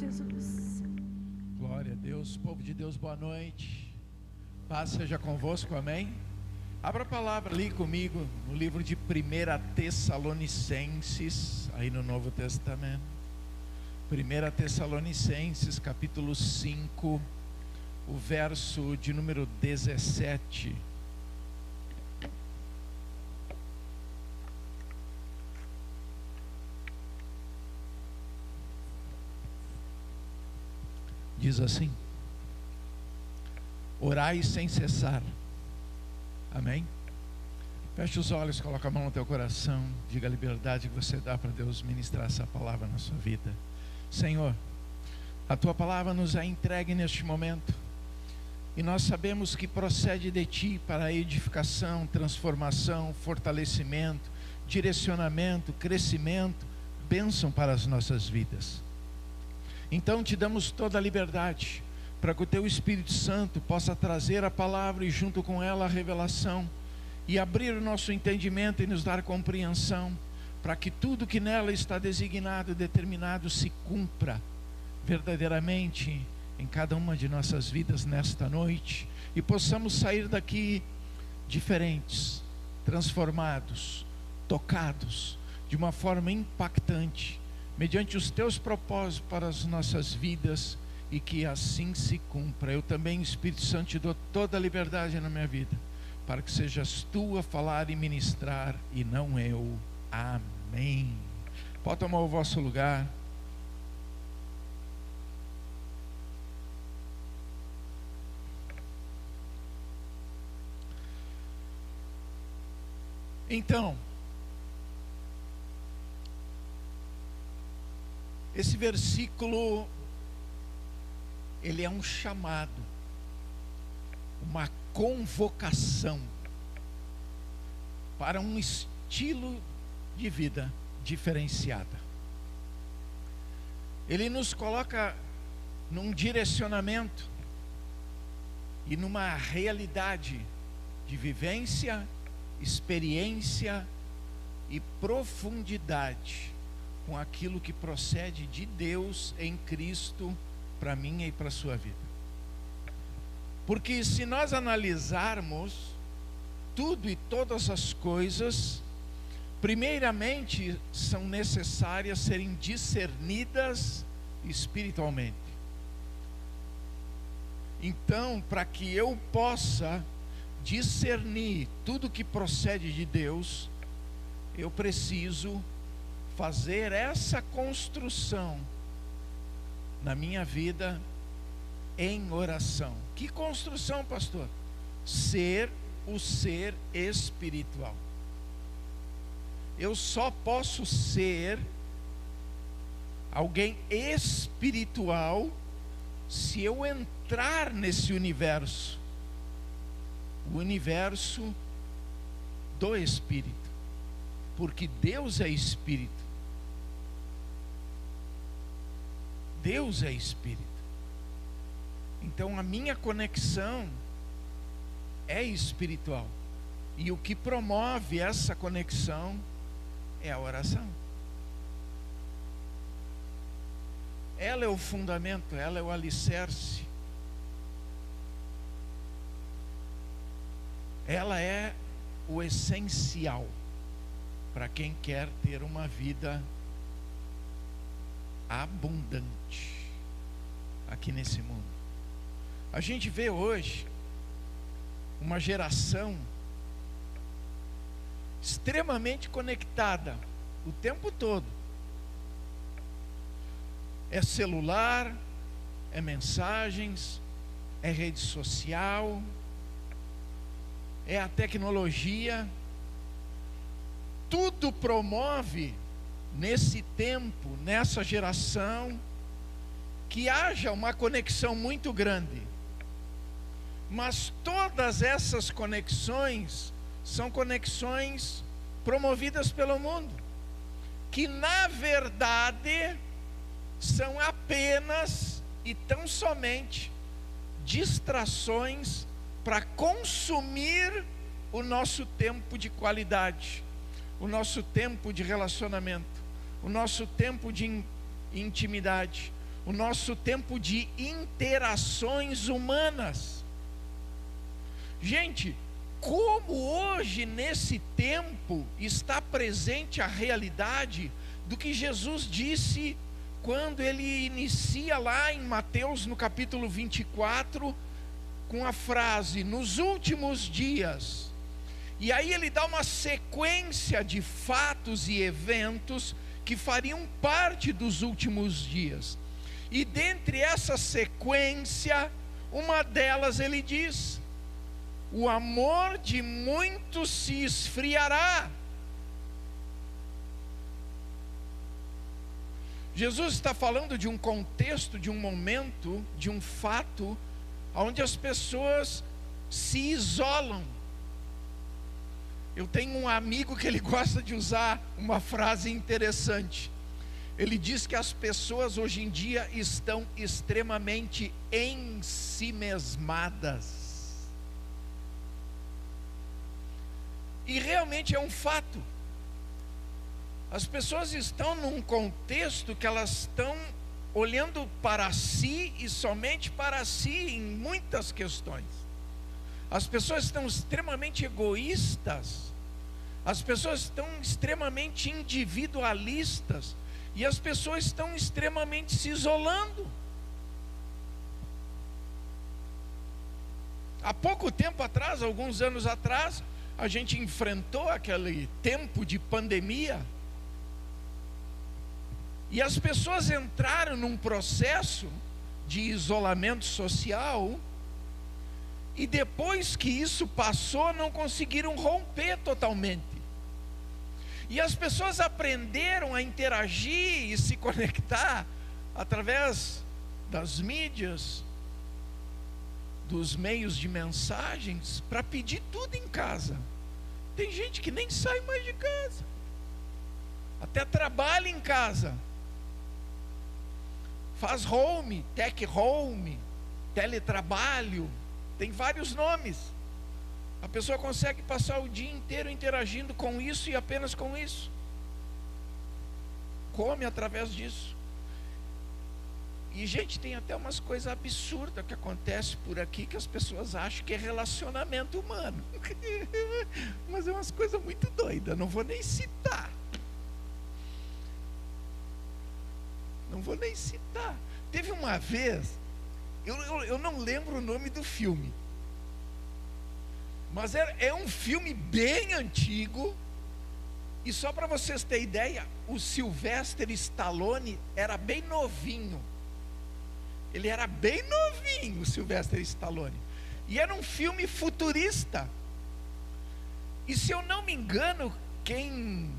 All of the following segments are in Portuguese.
Jesus. Glória a Deus, povo de Deus, boa noite. Paz seja convosco, amém? Abra a palavra ali comigo no livro de 1 Tessalonicenses, aí no Novo Testamento. 1 Tessalonicenses, capítulo 5, o verso de número 17. Diz assim: orai sem cessar. Amém? Feche os olhos, coloca a mão no teu coração, diga a liberdade que você dá para Deus ministrar essa palavra na sua vida. Senhor, a tua palavra nos é entregue neste momento, e nós sabemos que procede de ti para a edificação, transformação, fortalecimento, direcionamento, crescimento, bênção para as nossas vidas. Então te damos toda a liberdade para que o teu Espírito Santo possa trazer a palavra e junto com ela a revelação, e abrir o nosso entendimento e nos dar compreensão, para que tudo que nela está designado, determinado, se cumpra verdadeiramente em cada uma de nossas vidas nesta noite, e possamos sair daqui diferentes, transformados, tocados de uma forma impactante, mediante os teus propósitos para as nossas vidas, e que assim se cumpra. Eu também, Espírito Santo, te dou toda a liberdade na minha vida, para que sejas tu a falar e ministrar, e não eu. Amém. Pode tomar o vosso lugar. Então, esse versículo, ele é um chamado, uma convocação para um estilo de vida diferenciada. Ele nos coloca num direcionamento e numa realidade de vivência, experiência e profundidade com aquilo que procede de Deus em Cristo para mim e para a sua vida. Porque se nós analisarmos tudo e todas as coisas, primeiramente são necessárias serem discernidas espiritualmente. Então, para que eu possa discernir tudo que procede de Deus, eu preciso fazer essa construção na minha vida em oração. Que construção, pastor? Ser o ser espiritual. Eu só posso ser alguém espiritual se eu entrar nesse universo, o universo do Espírito, porque Deus é Espírito. Deus é Espírito. Então a minha conexão é espiritual, e o que promove essa conexão é a oração. Ela é o fundamento, ela é o alicerce, ela é o essencial para quem quer ter uma vida abundante aqui nesse mundo. A gente vê hoje uma geração extremamente conectada o tempo todo. É celular, é mensagens, é rede social, é a tecnologia. Tudo promove nesse tempo, nessa geração, que haja uma conexão muito grande. Mas todas essas conexões são conexões promovidas pelo mundo, que na verdade são apenas e tão somente distrações para consumir o nosso tempo de qualidade, o nosso tempo de relacionamento, o nosso tempo de intimidade, o nosso tempo de interações humanas. Gente, como hoje nesse tempo está presente a realidade do que Jesus disse quando ele inicia lá em Mateus no capítulo 24 com a frase, nos últimos dias. E aí ele dá uma sequência de fatos e eventos que fariam parte dos últimos dias. E dentre essa sequência, uma delas ele diz: o amor de muitos se esfriará. Jesus está falando de um contexto, de um momento, de um fato, onde as pessoas se isolam. Eu tenho um amigo que ele gosta de usar uma frase interessante. Ele diz que as pessoas hoje em dia estão extremamente ensimesmadas. E realmente é um fato. As pessoas estão num contexto que elas estão olhando para si e somente para si em muitas questões. As pessoas estão extremamente egoístas. As pessoas estão extremamente individualistas. E as pessoas estão extremamente se isolando. Há pouco tempo atrás, alguns anos atrás, a gente enfrentou aquele tempo de pandemia. E as pessoas entraram num processo de isolamento social. E depois que isso passou, não conseguiram romper totalmente. E as pessoas aprenderam a interagir e se conectar através das mídias, dos meios de mensagens, para pedir tudo em casa. Tem gente que nem sai mais de casa, até trabalha em casa, faz home, tech home, teletrabalho, tem vários nomes. A pessoa consegue passar o dia inteiro interagindo com isso e apenas com isso. Come através disso. E, gente, tem até umas coisas absurdas que acontecem por aqui que as pessoas acham que é relacionamento humano. Mas é umas coisas muito doidas, não vou nem citar. Não vou nem citar. Teve uma vez, eu não lembro o nome do filme, mas é um filme bem antigo. E só para vocês terem ideia, o Sylvester Stallone era bem novinho. Ele era bem novinho, o Sylvester Stallone. E era um filme futurista. E se eu não me engano, quem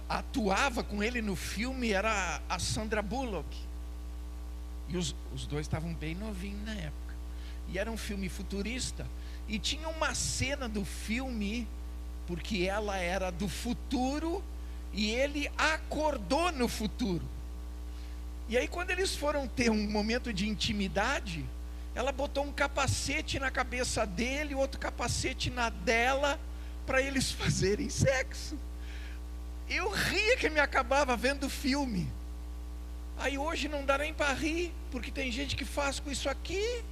atuava com ele no filme era a Sandra Bullock. E os dois estavam bem novinhos na época. E era um filme futurista. E tinha uma cena do filme, porque ela era do futuro e ele acordou no futuro. E aí, quando eles foram ter um momento de intimidade, ela botou um capacete na cabeça dele, outro capacete na dela, para eles fazerem sexo. Eu ria que me acabava vendo o filme. Aí hoje não dá nem para rir, porque tem gente que faz com isso aqui.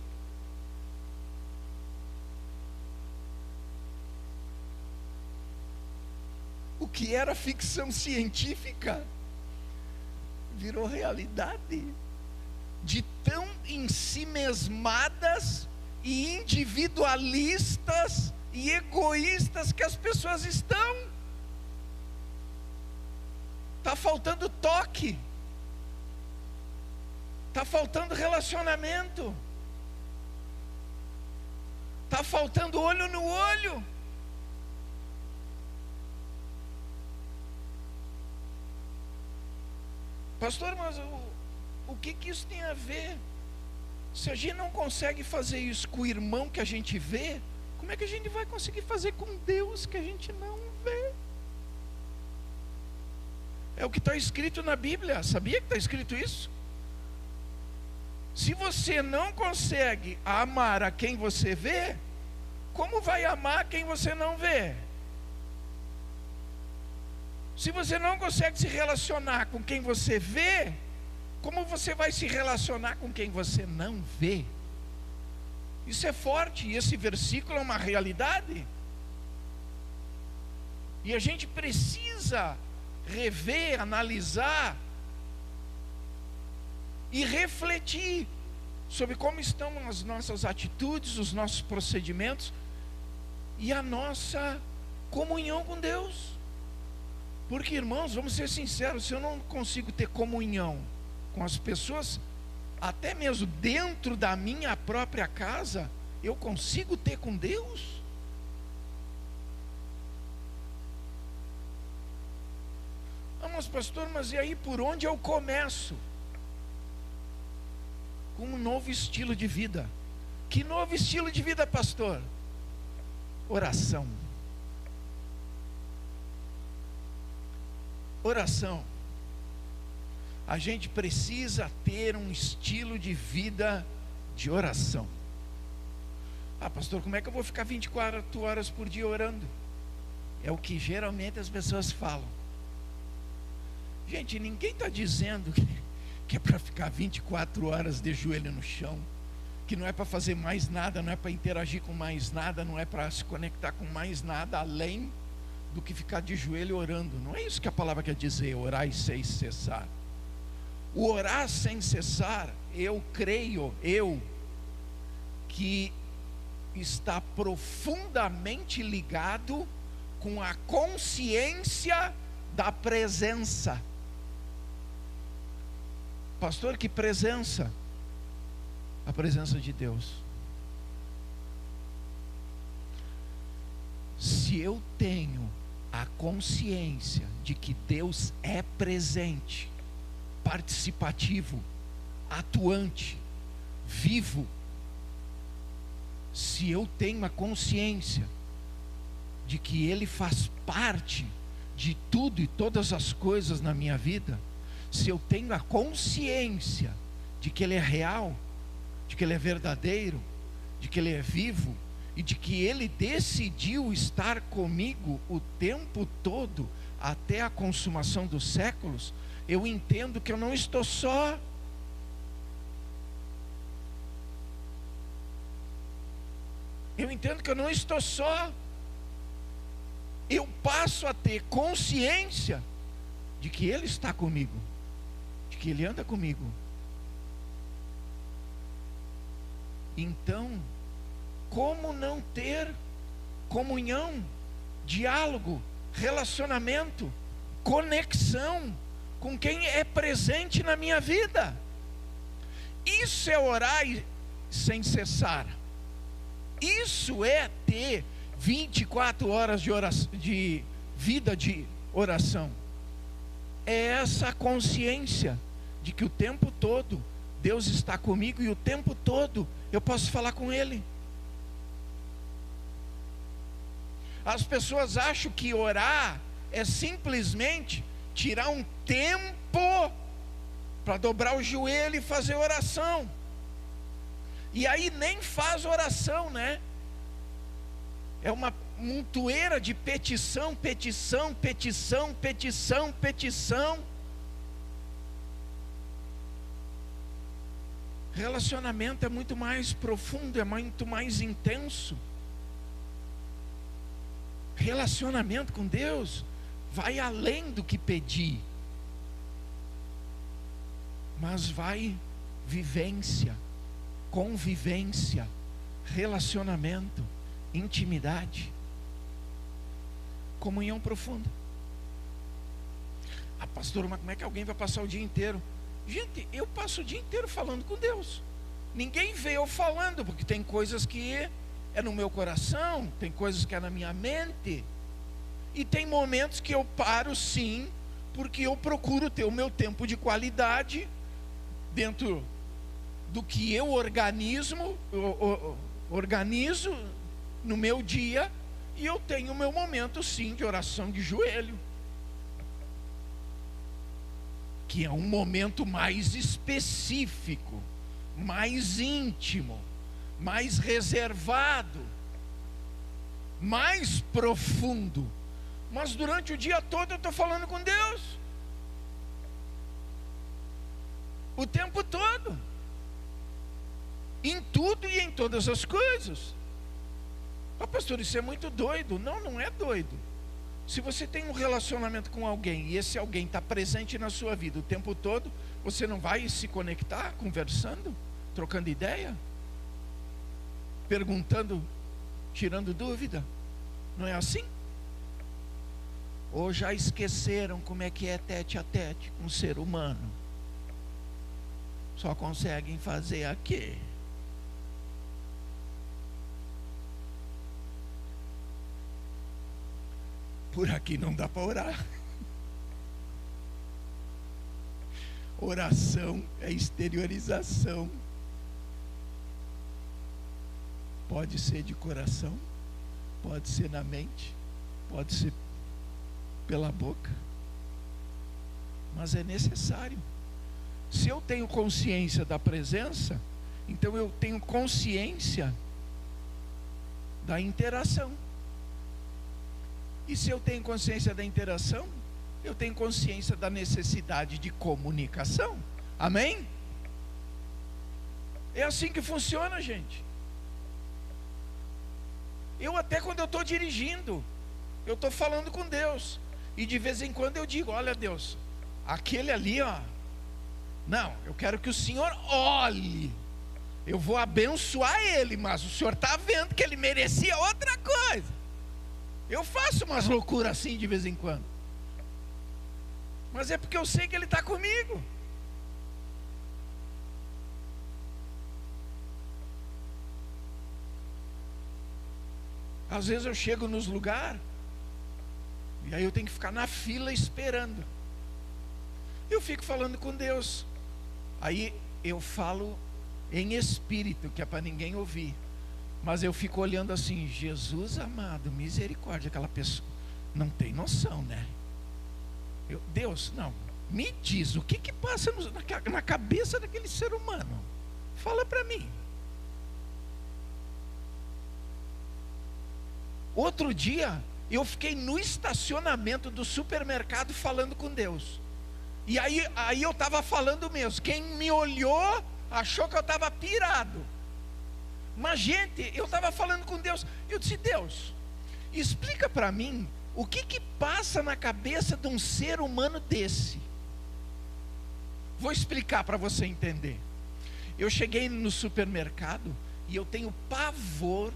O que era ficção científica virou realidade. De tão ensimesmadas e individualistas e egoístas que as pessoas estão. Está faltando toque. Está faltando relacionamento. Está faltando olho no olho. Pastor, mas o que isso tem a ver? Se a gente não consegue fazer isso com o irmão que a gente vê, como é que a gente vai conseguir fazer com Deus que a gente não vê? É o que está escrito na Bíblia. Sabia que está escrito isso? Se você não consegue amar a quem você vê, como vai amar quem você não vê? Se você não consegue se relacionar com quem você vê, como você vai se relacionar com quem você não vê? Isso é forte, e esse versículo é uma realidade. E a gente precisa rever, analisar e refletir sobre como estão as nossas atitudes, os nossos procedimentos e a nossa comunhão com Deus. Porque, irmãos, vamos ser sinceros, se eu não consigo ter comunhão com as pessoas, até mesmo dentro da minha própria casa, eu consigo ter com Deus? Ah, mas pastor, mas e aí por onde eu começo? Com um novo estilo de vida. Que novo estilo de vida, pastor? Oração. Oração. A gente precisa ter um estilo de vida de oração. Ah, pastor, como é que eu vou ficar 24 horas por dia orando? É o que geralmente as pessoas falam. Gente, ninguém está dizendo que é para ficar 24 horas de joelho no chão, que não é para fazer mais nada, não é para interagir com mais nada, não é para se conectar com mais nada, além do que ficar de joelho orando. Não é isso que a palavra quer dizer, orar sem cessar. O orar sem cessar, eu creio, que está profundamente ligado com a consciência da presença. Pastor, que presença? A presença de Deus. Se eu tenho a consciência de que Deus é presente, participativo, atuante, vivo, se eu tenho a consciência de que Ele faz parte de tudo e todas as coisas na minha vida, se eu tenho a consciência de que Ele é real, de que Ele é verdadeiro, de que Ele é vivo, e de que Ele decidiu estar comigo o tempo todo, até a consumação dos séculos, eu entendo que eu não estou só. Eu entendo que eu não estou só. Eu passo a ter consciência de que Ele está comigo, de que Ele anda comigo. Então, como não ter comunhão, diálogo, relacionamento, conexão com quem é presente na minha vida? Isso é orar sem cessar. Isso é ter 24 horas de oração, de vida de oração. É essa consciência de que o tempo todo Deus está comigo e o tempo todo eu posso falar com Ele. As pessoas acham que orar é simplesmente tirar um tempo para dobrar o joelho e fazer oração. E aí nem faz oração, né? É uma montoeira de petição, petição, petição, petição, petição. Relacionamento é muito mais profundo, é muito mais intenso. Relacionamento com Deus vai além do que pedir, mas vai vivência, convivência, relacionamento, intimidade, comunhão profunda. Ah, pastor, mas como é que alguém vai passar o dia inteiro? Gente, eu passo o dia inteiro falando com Deus. Ninguém vê eu falando, porque tem coisas que é no meu coração, tem coisas que é na minha mente, e tem momentos que eu paro sim, porque eu procuro ter o meu tempo de qualidade dentro do que eu organizo no meu dia, e eu tenho o meu momento sim de oração de joelho, que é um momento mais específico, mais íntimo, mais reservado, mais profundo Mas durante o dia todo eu estou falando com Deus. O tempo todo. Em tudo e em todas as coisas. Ah, pastor, isso é muito doido. Não, não é doido. Se você tem um relacionamento com alguém e esse alguém está presente na sua vida o tempo todo, você não vai se conectar, conversando, trocando ideia, perguntando, tirando dúvida? Não é assim? Ou já esqueceram como é que é tete a tete com um ser humano? Só conseguem fazer aqui. Por aqui não dá para orar. Oração é exteriorização. Pode ser de coração, pode ser na mente, pode ser pela boca, mas é necessário. Se eu tenho consciência da presença, então eu tenho consciência da interação. E se eu tenho consciência da interação, eu tenho consciência da necessidade de comunicação. Amém? É assim que funciona, gente. Eu até quando eu estou dirigindo, eu estou falando com Deus. E de vez em quando eu digo, olha Deus, aquele ali, ó, não, eu quero que o Senhor olhe. Eu vou abençoar ele, mas o Senhor está vendo que ele merecia outra coisa. Eu faço umas loucuras assim de vez em quando. Mas é porque eu sei que ele está comigo. Às vezes eu chego nos lugares e aí eu tenho que ficar na fila esperando. Eu fico falando com Deus. Aí eu falo em espírito, que é para ninguém ouvir. Mas eu fico olhando assim, Jesus amado, misericórdia, aquela pessoa não tem noção, né? Deus, não, me diz, o que passa na cabeça daquele ser humano? Fala para mim. Outro dia, eu fiquei no estacionamento do supermercado falando com Deus. E aí eu estava falando mesmo. Quem me olhou, achou que eu estava pirado. Mas gente, eu estava falando com Deus. Eu disse, Deus, explica para mim o que passa na cabeça de um ser humano desse. Vou explicar para você entender. Eu cheguei no supermercado e eu tenho pavor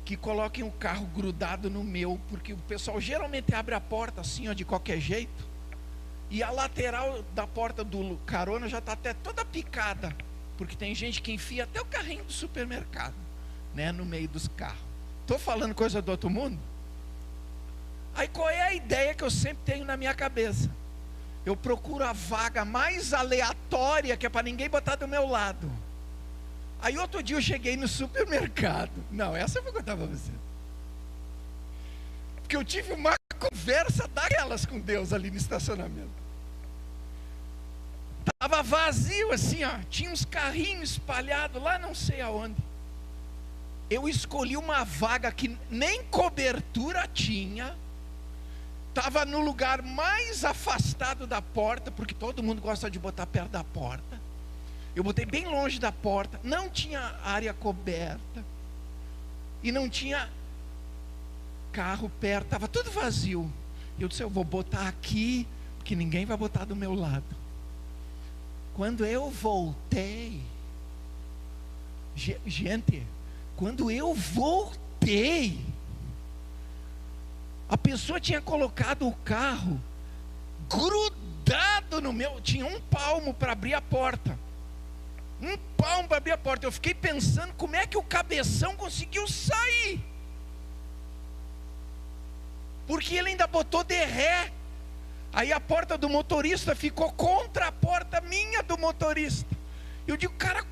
que coloquem o carro grudado no meu, porque o pessoal geralmente abre a porta assim, ó, de qualquer jeito, e a lateral da porta do carona já está até toda picada, porque tem gente que enfia até o carrinho do supermercado, né, no meio dos carros. Estou falando coisa do outro mundo? Aí qual é a ideia que eu sempre tenho na minha cabeça? Eu procuro a vaga mais aleatória, que é para ninguém botar do meu lado. Aí outro dia eu cheguei no supermercado. Não, essa eu vou contar para você. Porque eu tive uma conversa daquelas com Deus ali no estacionamento. Estava vazio assim, ó. Tinha uns carrinhos espalhados lá não sei aonde. Eu escolhi uma vaga que nem cobertura tinha. Estava no lugar mais afastado da porta, porque todo mundo gosta de botar perto da porta. Eu botei bem longe da porta, não tinha área coberta, e não tinha carro perto, estava tudo vazio. Eu disse, eu vou botar aqui, porque ninguém vai botar do meu lado. Quando eu voltei, gente, quando eu voltei, a pessoa tinha colocado o carro grudado no meu, tinha um palmo para abrir a porta. Um palmo para abrir a porta. Eu fiquei pensando como é que o cabeção conseguiu sair. Porque ele ainda botou de ré. Aí a porta do motorista ficou contra a porta minha do motorista. Eu digo, cara,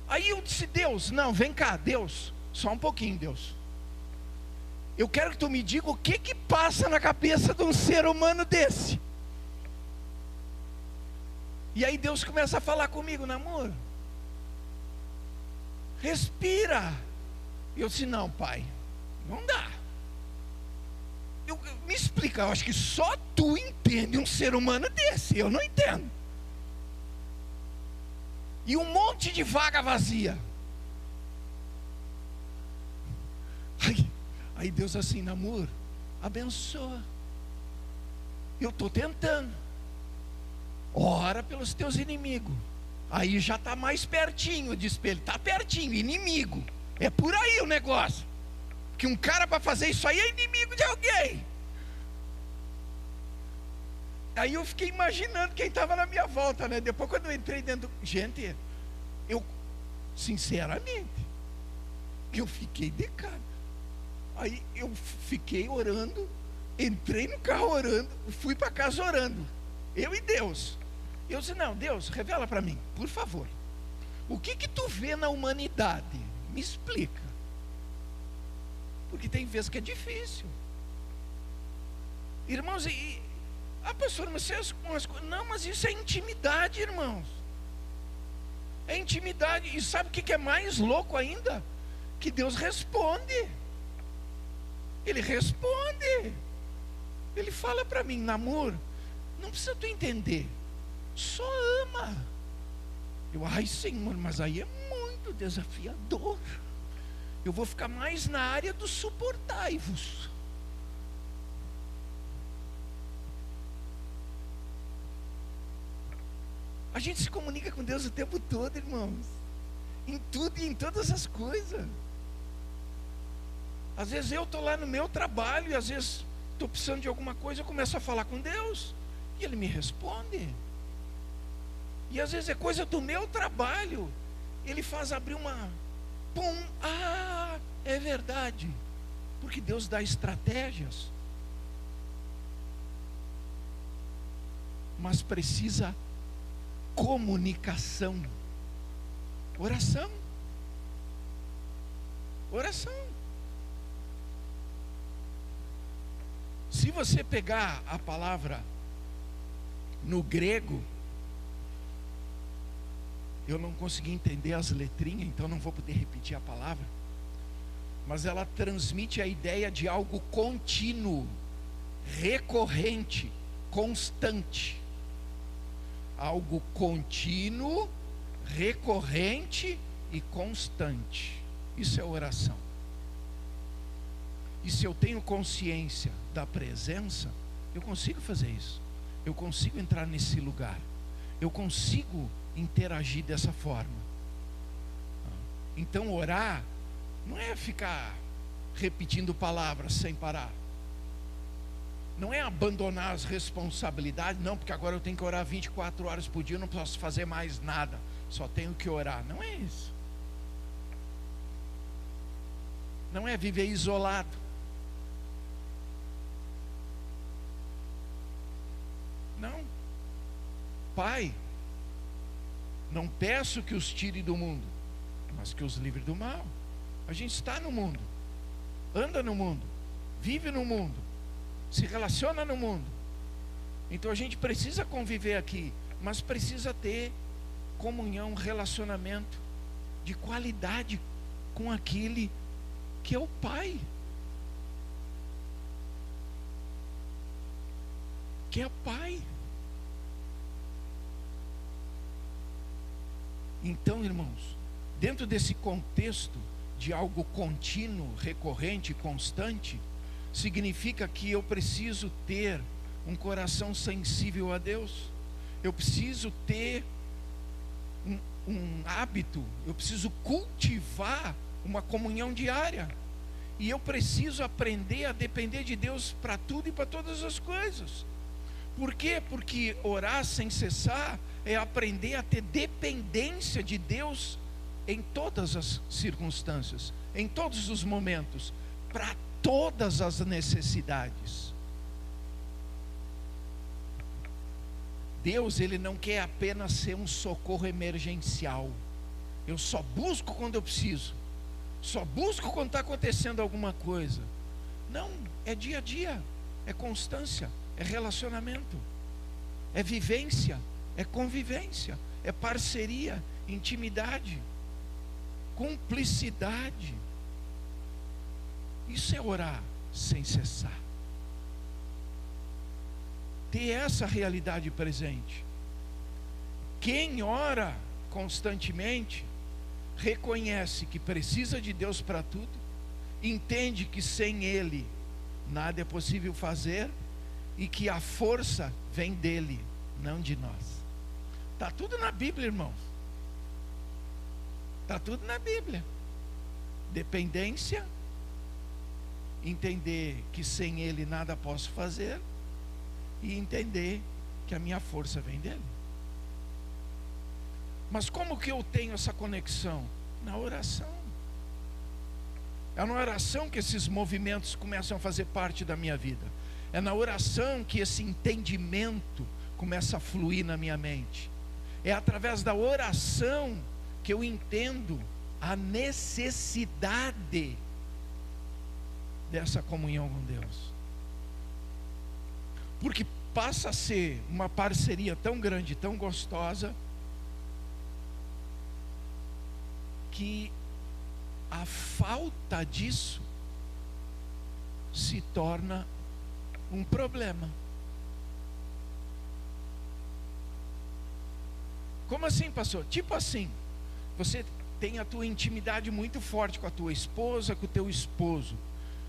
aí eu disse, Deus, não, vem cá, Deus, só um pouquinho, Deus. Eu quero que tu me diga o que passa na cabeça de um ser humano desse. E aí Deus começa a falar comigo, namoro. Respira. E eu disse, não, pai, não dá. Me explica, eu acho que só tu entende um ser humano desse, eu não entendo. E um monte de vaga vazia. Aí Deus assim, Namor, abençoa. Eu estou tentando. Ora pelos teus inimigos. Aí já está mais pertinho de espelho. Está pertinho, inimigo. É por aí o negócio. Que um cara para fazer isso aí é inimigo de alguém. Aí eu fiquei imaginando quem estava na minha volta, né? Depois quando eu entrei dentro... Gente, eu, sinceramente, eu fiquei de cara. Aí eu fiquei orando, entrei no carro orando, fui para casa orando, eu e Deus. Eu disse, não, Deus, revela para mim, por favor. O que tu vê na humanidade? Me explica. Porque tem vezes que é difícil. Irmãos, pastor, mas não, mas isso é intimidade, irmãos. É intimidade. E sabe o que é mais louco ainda? Que Deus responde. Ele responde. Ele fala para mim, Namor, não precisa tu entender, só ama. Ai Senhor, mas aí é muito desafiador. Eu vou ficar mais na área do suportai-vos. A gente se comunica com Deus o tempo todo, irmãos. Em tudo e em todas as coisas. Às vezes eu estou lá no meu trabalho e às vezes estou precisando de alguma coisa, eu começo a falar com Deus e Ele me responde. E às vezes é coisa do meu trabalho, Ele faz abrir uma... Pum! Ah, é verdade. Porque Deus dá estratégias. Mas precisa comunicação. Oração. Oração. Se você pegar a palavra no grego, eu não consegui entender as letrinhas, então não vou poder repetir a palavra, mas ela transmite a ideia de algo contínuo, recorrente, constante. Algo contínuo, recorrente e constante. Isso é oração. E se eu tenho consciência da presença, eu consigo fazer isso. Eu consigo entrar nesse lugar. Eu consigo interagir dessa forma. Então orar não é ficar repetindo palavras sem parar. Não é abandonar as responsabilidades, não, porque agora eu tenho que orar 24 horas por dia, eu não posso fazer mais nada, só tenho que orar. Não é isso. Não é viver isolado. Não. Pai, não peço que os tire do mundo, mas que os livre do mal. A gente está no mundo, anda no mundo, vive no mundo, se relaciona no mundo. Então a gente precisa conviver aqui, mas precisa ter comunhão, relacionamento de qualidade com aquele que é o Pai, que é Pai. Então, irmãos, dentro desse contexto de algo contínuo, recorrente, constante, significa que eu preciso ter um coração sensível a Deus. Eu preciso ter um hábito, eu preciso cultivar uma comunhão diária. E eu preciso aprender a depender de Deus para tudo e para todas as coisas. Por quê? Porque orar sem cessar é aprender a ter dependência de Deus em todas as circunstâncias, em todos os momentos, para todas as necessidades. Deus, Ele não quer apenas ser um socorro emergencial. Eu só busco quando eu preciso, só busco quando está acontecendo alguma coisa. Não, é dia a dia, é constância, é relacionamento, é vivência, é convivência, é parceria, intimidade, cumplicidade. Isso é orar sem cessar. ter essa realidade presente. Quem ora constantemente reconhece que precisa de Deus para tudo, entende que sem Ele nada é possível fazer e que a força vem dele, não de nós. Está tudo na Bíblia, irmãos. Está tudo na Bíblia. Dependência, entender que sem Ele nada posso fazer e entender que a minha força vem dele. Mas como que eu tenho essa conexão? Na oração. É na oração que esses movimentos começam a fazer parte da minha vida. É na oração que esse entendimento começa a fluir na minha mente. É através da oração que eu entendo a necessidade dessa comunhão com Deus. Porque passa a ser uma parceria tão grande, tão gostosa, que a falta disso se torna um problema. Como assim, pastor? Tipo assim, você tem a tua intimidade muito forte com a tua esposa, com o teu esposo.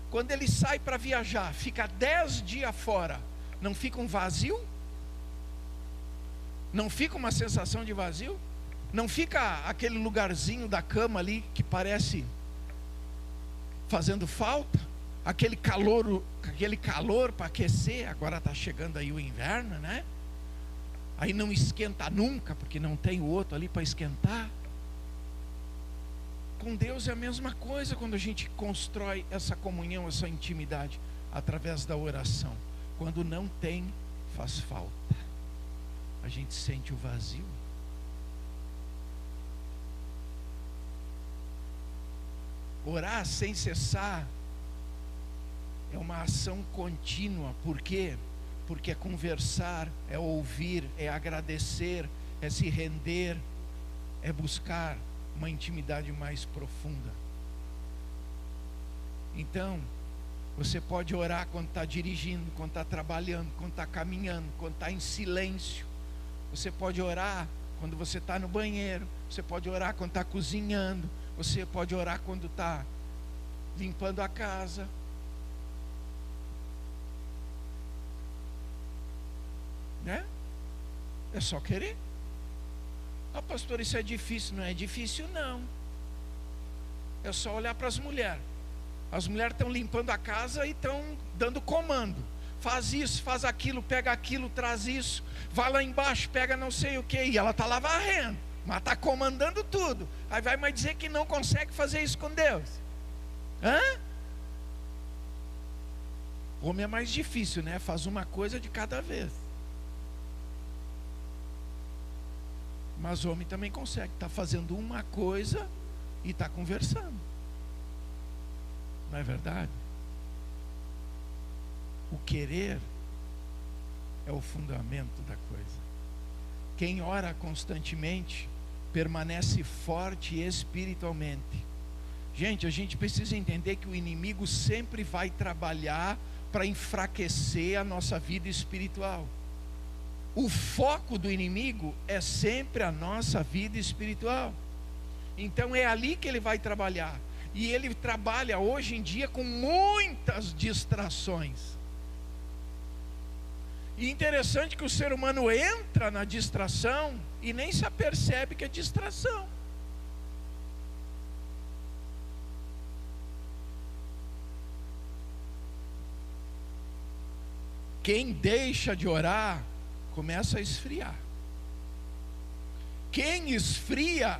Quando ele sai para viajar, fica 10 dias fora, não fica um vazio? Não fica uma sensação de vazio? Não fica aquele lugarzinho da cama ali que parece fazendo falta? Aquele calor para aquecer. Agora está chegando aí o inverno, né? Aí não esquenta nunca, porque não tem o outro ali para esquentar. Com Deus é a mesma coisa quando a gente constrói essa comunhão, essa intimidade através da oração. Quando não tem, faz falta. A gente sente o vazio. Orar sem cessar é uma ação contínua. Por quê? Porque é conversar, é ouvir, é agradecer, é se render, é buscar uma intimidade mais profunda. Então, você pode orar quando está dirigindo, quando está trabalhando, quando está caminhando, quando está em silêncio. Você pode orar quando você está no banheiro. Você pode orar quando está cozinhando. Você pode orar quando está limpando a casa. Né? É só querer. Ah, pastor, isso é difícil. Não é difícil, não. É só olhar para as mulheres. As mulheres estão limpando a casa e estão dando comando. Faz isso, faz aquilo, pega aquilo, traz isso. Vai lá embaixo, pega não sei o que. E ela está lá varrendo, mas está comandando tudo. Aí vai mais dizer que não consegue fazer isso com Deus. Hã? Homem é mais difícil, né? Faz uma coisa de cada vez. Mas homem também consegue. Está fazendo uma coisa e está conversando. Não é verdade? O querer é o fundamento da coisa. Quem ora constantemente permanece forte espiritualmente. Gente, a gente precisa entender que o inimigo sempre vai trabalhar para enfraquecer a nossa vida espiritual. O foco do inimigo é sempre a nossa vida espiritual. Então é ali que ele vai trabalhar. E ele trabalha hoje em dia com muitas distrações. E interessante que o ser humano entra na distração e nem se apercebe que é distração. Quem deixa de orar começa a esfriar. Quem esfria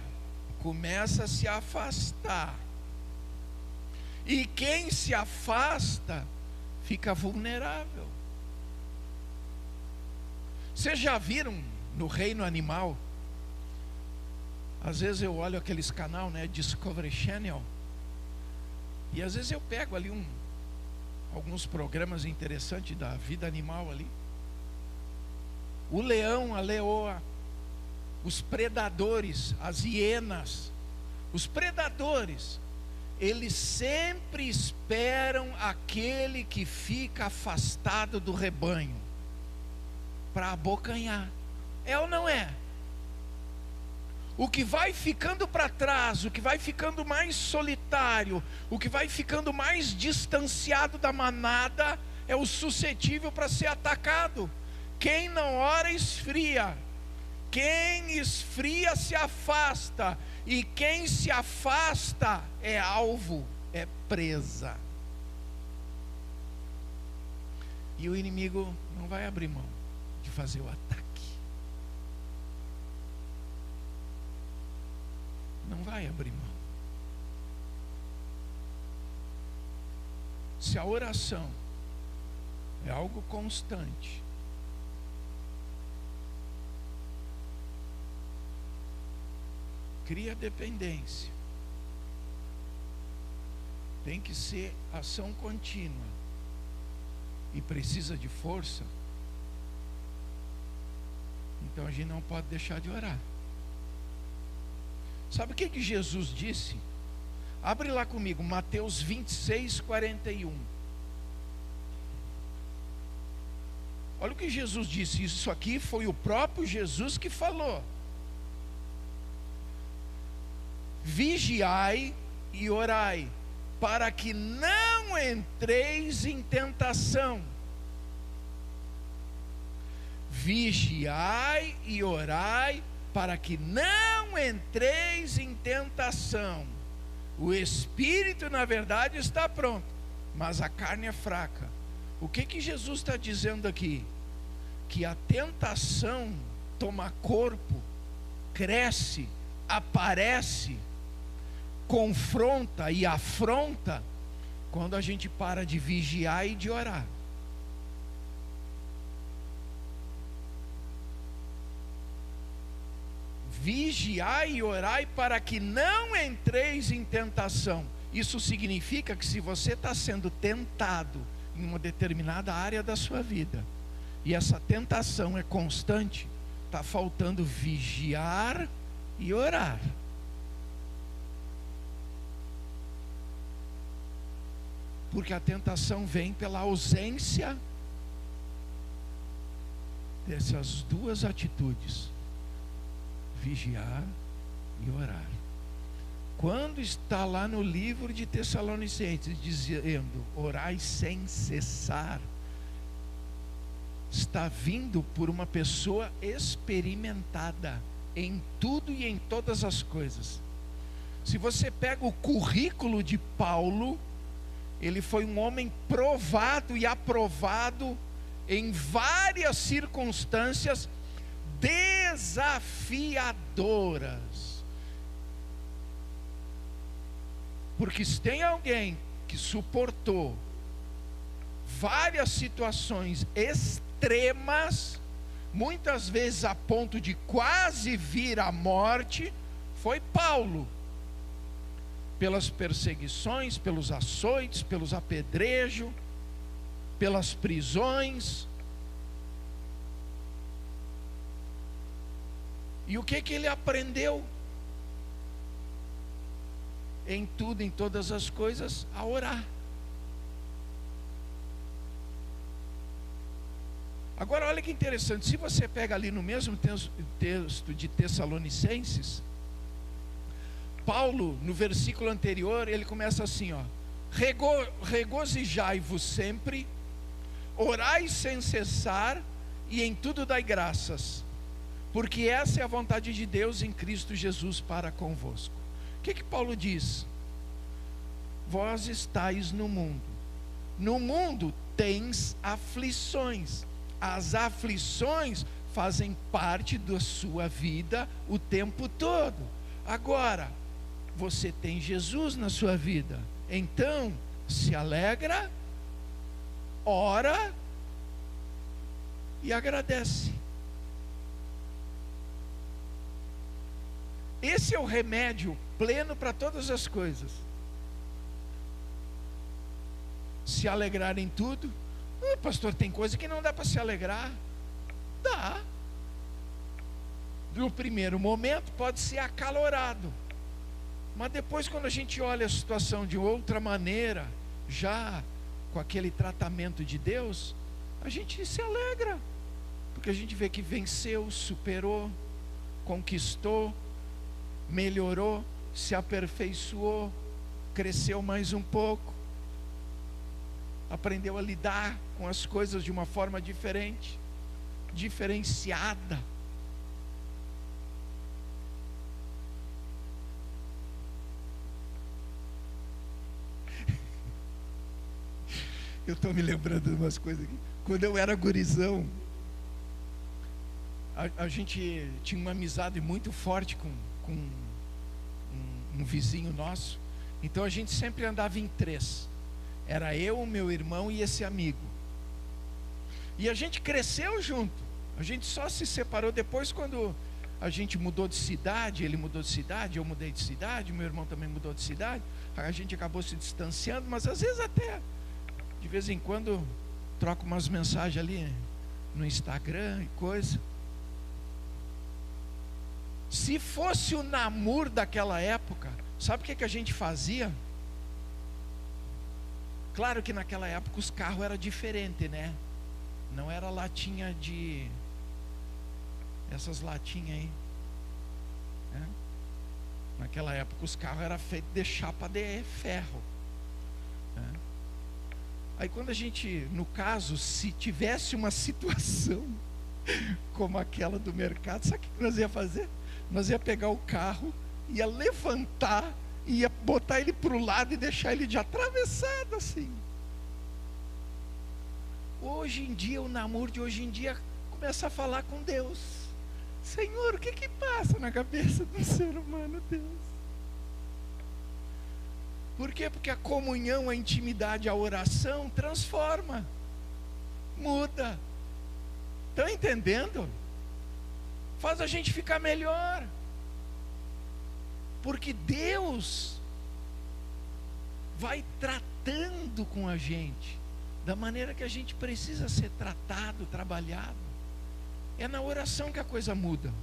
começa a se afastar. E quem se afasta fica vulnerável. Vocês já viram no reino animal? Às vezes eu olho aqueles canal, né, Discovery Channel, e às vezes eu pego ali alguns programas interessantes da vida animal ali. O leão, a leoa, os predadores, as hienas, os predadores, eles sempre esperam aquele que fica afastado do rebanho. para abocanhar. É ou não é? O que vai ficando para trás, o que vai ficando mais solitário, o que vai ficando mais distanciado da manada, é o suscetível para ser atacado. Quem não ora esfria, quem esfria se afasta, e quem se afasta é alvo, é presa. E o inimigo não vai abrir mão de fazer o ataque. Não vai abrir mão. Se a oração é algo constante, cria dependência, tem que ser ação contínua e precisa de força, então a gente não pode deixar de orar. Sabe o que Jesus disse? Abre lá comigo, Mateus 26, 41. Olha o que Jesus disse. Isso aqui foi o próprio Jesus que falou. Vigiai e orai, para que não entreis em tentação. Vigiai e orai, para que não entreis em tentação. O espírito, na verdade, está pronto, mas a carne é fraca. O que Jesus está dizendo aqui? Que a tentação toma corpo, cresce, aparece, confronta e afronta quando a gente para de vigiar e de orar. Vigiai e orai para que não entreis em tentação. Isso significa que se você está sendo tentado em uma determinada área da sua vida, e essa tentação é constante, está faltando vigiar e orar. Porque a tentação vem pela ausência dessas duas atitudes: vigiar e orar. Quando está lá no livro de Tessalonicenses dizendo orai sem cessar, está vindo por uma pessoa experimentada em tudo e em todas as coisas. Se você pega o currículo de Paulo, ele foi um homem provado e aprovado em várias circunstâncias desafiadoras. Porque se tem alguém que suportou várias situações extremas, muitas vezes a ponto de quase vir à morte, foi Paulo. Pelas perseguições, pelos açoites, pelos apedrejos, pelas prisões. E o que ele aprendeu? Em tudo, em todas as coisas, a orar. Agora olha que interessante, se você pega ali no mesmo texto de Tessalonicenses, Paulo, no versículo anterior, ele começa assim, ó: regozijai-vos sempre, orai sem cessar, e em tudo dai graças, porque essa é a vontade de Deus em Cristo Jesus para convosco. O que Paulo diz? Vós estáis no mundo tens aflições. As aflições fazem parte da sua vida o tempo todo. Agora, você tem Jesus na sua vida, então se alegra, ora e agradece. Esse é o remédio pleno para todas as coisas. Se alegrar em tudo. Pastor, tem coisa que não dá para se alegrar. Dá. No primeiro momento pode ser acalorado, mas depois, quando a gente olha a situação de outra maneira, já com aquele tratamento de Deus, a gente se alegra. Porque a gente vê que venceu, superou, conquistou, melhorou, se aperfeiçoou, cresceu mais um pouco, aprendeu a lidar com as coisas de uma forma diferente, diferenciada. Eu estou me lembrando de umas coisas aqui. Quando eu era gurizão, a gente tinha uma amizade muito forte com um vizinho nosso. Então a gente sempre andava em 3. Era eu, meu irmão e esse amigo. E a gente cresceu junto. A gente só se separou depois quando a gente mudou de cidade. Ele mudou de cidade, eu mudei de cidade, meu irmão também mudou de cidade. A gente acabou se distanciando, mas às vezes até, de vez em quando, troco umas mensagens ali no Instagram e coisa. Se fosse o namoro daquela época, sabe o que a gente fazia? Claro que naquela época os carros eram diferentes, né? Não era latinha de... essas latinhas aí, né? Naquela época os carros eram feitos de chapa de ferro, né? Aí quando a gente, no caso, se tivesse uma situação como aquela do mercado, sabe o que nós ia fazer? Nós ia pegar o carro, ia levantar, ia botar ele para o lado e deixar ele de atravessado assim. Hoje em dia, o namoro de hoje em dia começa a falar com Deus. Senhor, o que passa na cabeça do ser humano, Deus? Por quê? Porque a comunhão, a intimidade, a oração transforma, muda. Estão entendendo? Faz a gente ficar melhor. Porque Deus vai tratando com a gente da maneira que a gente precisa ser tratado, trabalhado. É na oração que a coisa muda.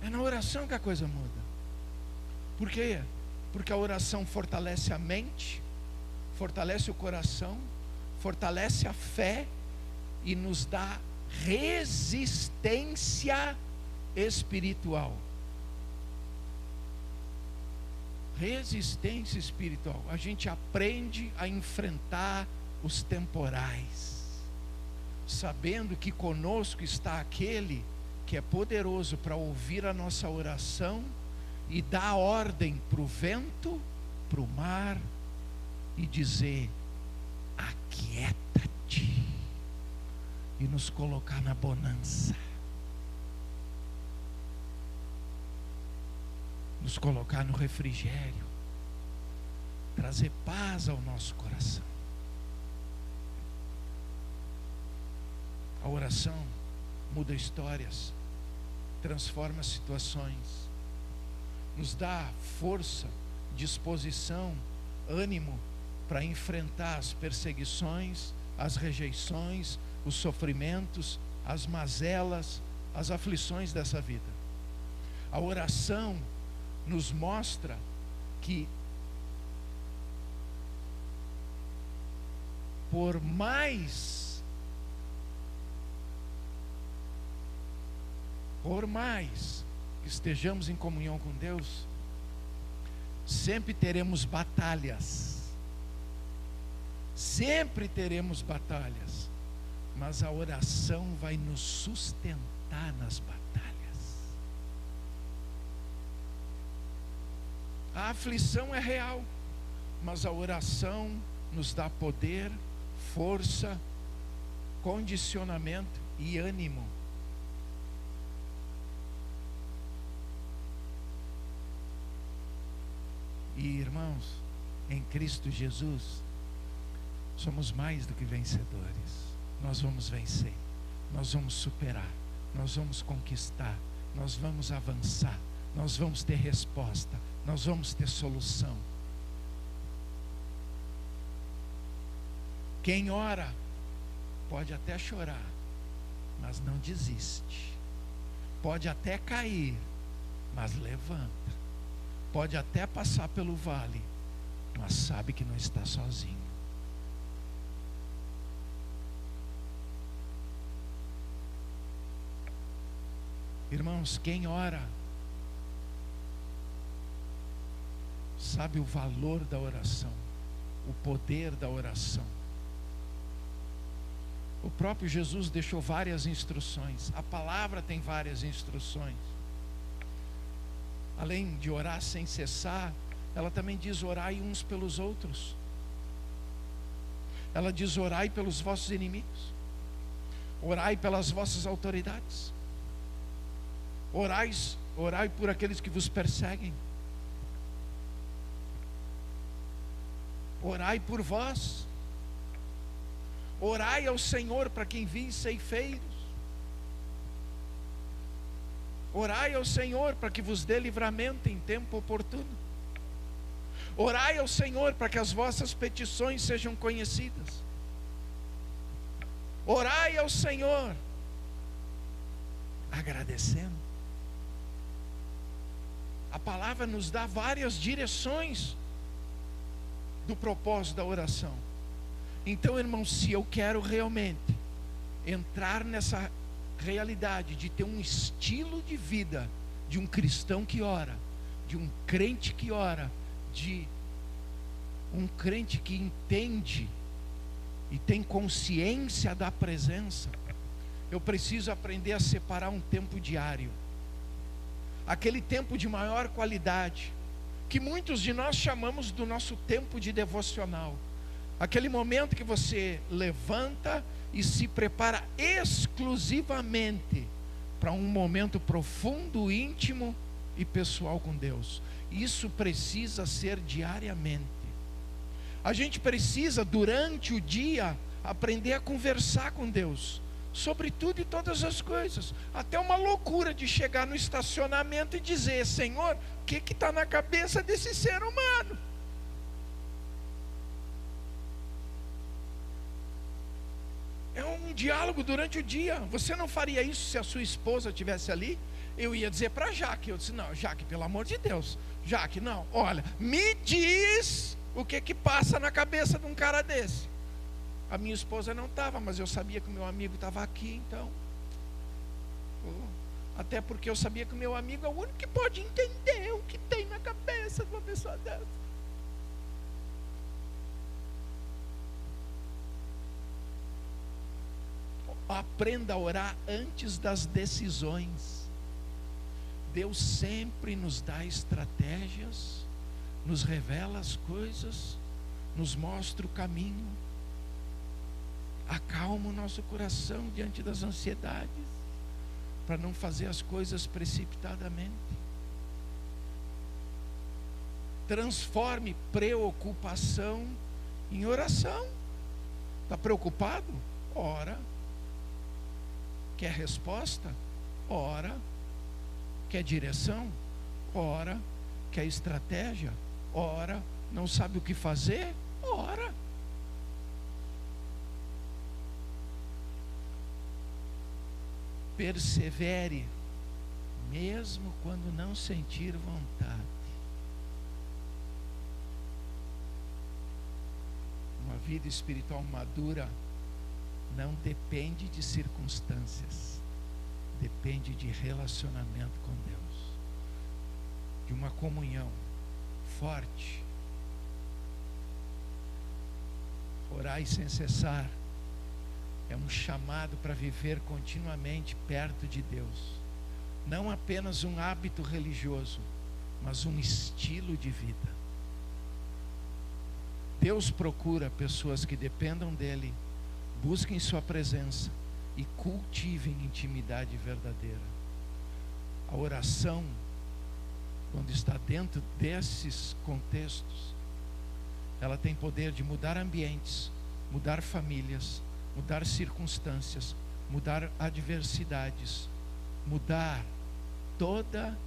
É na oração que a coisa muda. Por quê? Porque a oração fortalece a mente, fortalece o coração, fortalece a fé e nos dá resistência espiritual. Resistência espiritual. A gente aprende a enfrentar os temporais, sabendo que conosco está aquele que é poderoso para ouvir a nossa oração e dar ordem para o vento, para o mar e dizer: aquieta-te, e nos colocar na bonança, nos colocar no refrigério, trazer paz ao nosso coração. A oração muda histórias, transforma situações, nos dá força, disposição, ânimo para enfrentar as perseguições, as rejeições, os sofrimentos, as mazelas, as aflições dessa vida. A oração nos mostra que por mais que estejamos em comunhão com Deus, sempre teremos batalhas. Sempre teremos batalhas. Mas a oração vai nos sustentar nas batalhas. A aflição é real, mas a oração nos dá poder, força, condicionamento e ânimo. E irmãos, em Cristo Jesus, somos mais do que vencedores. Nós vamos vencer, nós vamos superar, nós vamos conquistar, nós vamos avançar, nós vamos ter resposta, nós vamos ter solução. Quem ora pode até chorar, mas não desiste. Pode até cair, mas levanta. Pode até passar pelo vale, mas sabe que não está sozinho. Irmãos, quem ora sabe o valor da oração, o poder da oração. O próprio Jesus deixou várias instruções. A palavra tem várias instruções. Além de orar sem cessar, ela também diz: orai uns pelos outros. Ela diz: orai pelos vossos inimigos, orai pelas vossas autoridades, orai por aqueles que vos perseguem, orai por vós, orai ao Senhor para que envie ceifeiros, orai ao Senhor para que vos dê livramento em tempo oportuno, orai ao Senhor para que as vossas petições sejam conhecidas, orai ao Senhor agradecendo. A palavra nos dá várias direções do propósito da oração. Então, irmãos, se eu quero realmente entrar nessa realidade de ter um estilo de vida de um cristão que ora, de um crente que ora, de um crente que entende e tem consciência da presença, eu preciso aprender a separar um tempo diário, aquele tempo de maior qualidade, que muitos de nós chamamos do nosso tempo de devocional, aquele momento que você levanta e se prepara exclusivamente para um momento profundo, íntimo e pessoal com Deus. Isso precisa ser diariamente. A gente precisa, durante o dia, aprender a conversar com Deus sobre tudo e todas as coisas, até uma loucura de chegar no estacionamento e dizer: Senhor, o que está na cabeça desse ser humano? É um diálogo durante o dia. Você não faria isso se a sua esposa estivesse ali? Eu ia dizer para Jaque, eu disse: não, Jaque, pelo amor de Deus, Jaque, não, olha, me diz o que passa na cabeça de um cara desse. A minha esposa não estava, mas eu sabia que o meu amigo estava aqui, então. Até porque eu sabia que o meu amigo é o único que pode entender o que tem na cabeça de uma pessoa dessa. Aprenda a orar antes das decisões. Deus sempre nos dá estratégias, nos revela as coisas, nos mostra o caminho, acalma o nosso coração diante das ansiedades, para não fazer as coisas precipitadamente. Transforme preocupação em oração. Está preocupado? Ora. Quer resposta? Ora. Quer direção? Ora. Quer estratégia? Ora. Não sabe o que fazer? Ora. Persevere, mesmo quando não sentir vontade. Uma vida espiritual madura não depende de circunstâncias, depende de relacionamento com Deus, de uma comunhão forte. Orai sem cessar é um chamado para viver continuamente perto de Deus, não apenas um hábito religioso, mas um estilo de vida. Deus procura pessoas que dependam dEle, busquem sua presença e cultivem intimidade verdadeira. A oração, quando está dentro desses contextos, ela tem poder de mudar ambientes, mudar famílias, mudar circunstâncias, mudar adversidades, mudar toda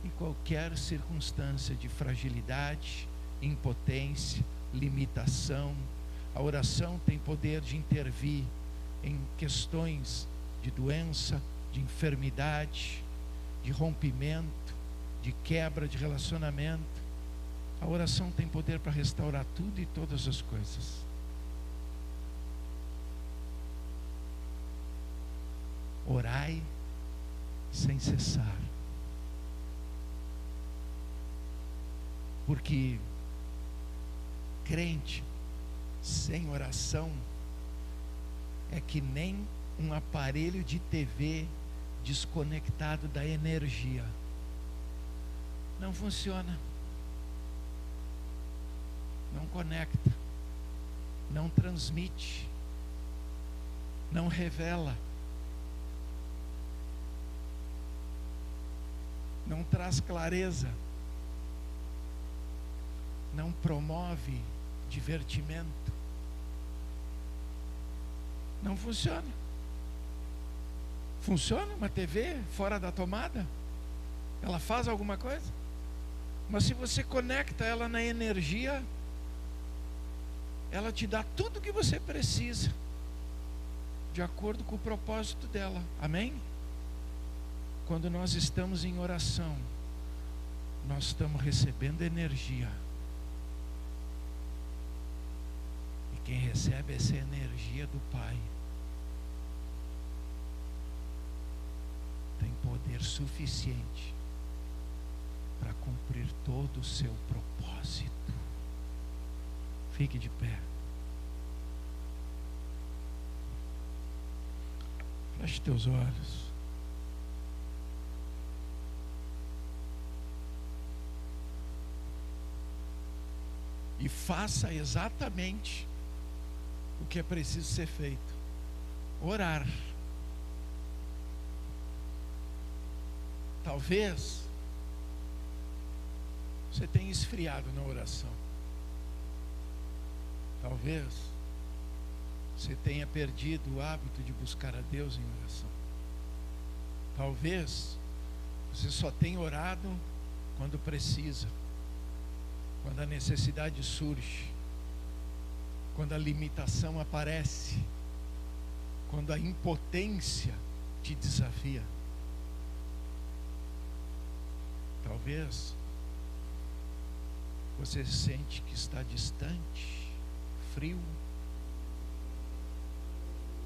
e qualquer circunstância de fragilidade, impotência, limitação. A oração tem poder de intervir em questões de doença, de enfermidade, de rompimento, de quebra de relacionamento. A oração tem poder para restaurar tudo e todas as coisas. Orai sem cessar. Porque crente sem oração é que nem um aparelho de TV desconectado da energia. Não funciona. Não conecta. Não transmite. Não revela. Não traz clareza. Não promove divertimento. Não funciona. Funciona uma TV fora da tomada? Ela faz alguma coisa? Mas se você conecta ela na energia, ela te dá tudo o que você precisa, de acordo com o propósito dela. Amém? Quando nós estamos em oração, nós estamos recebendo energia. E quem recebe essa energia do Pai tem poder suficiente para cumprir todo o seu propósito. Fique de pé. Feche teus olhos. E faça exatamente o que é preciso ser feito: orar. Talvez você tenha esfriado na oração. Talvez você tenha perdido o hábito de buscar a Deus em oração. Talvez você só tenha orado quando precisa, quando a necessidade surge, quando a limitação aparece, quando a impotência te desafia. Talvez você sente que está distante, frio.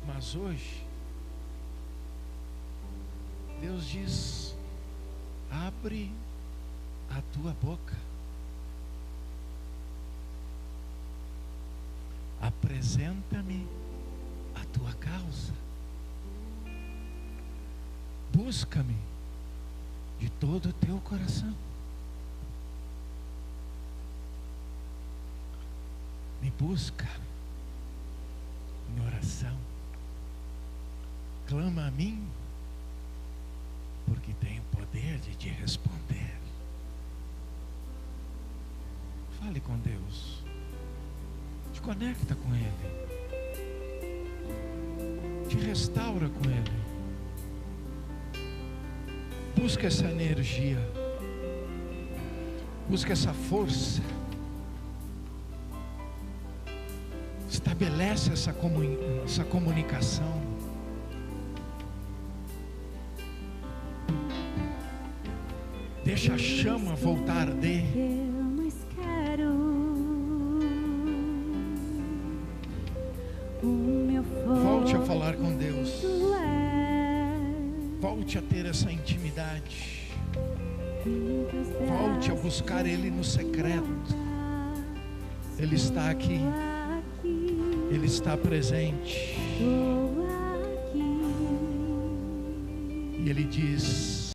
Mas hoje, Deus diz: abre a tua boca. Apresenta-me a tua causa. Busca-me de todo o teu coração. Me busca em oração. Clama a mim, porque tenho poder de te responder. Fale com Deus. Te conecta com Ele. Te restaura com Ele. Busca essa energia. Busca essa força. Estabelece essa comunicação. Deixa a chama voltar a arder. Volte a falar com Deus. Volte a ter essa intimidade. Volte a buscar Ele no secreto. Ele está aqui. Ele está presente. E Ele diz: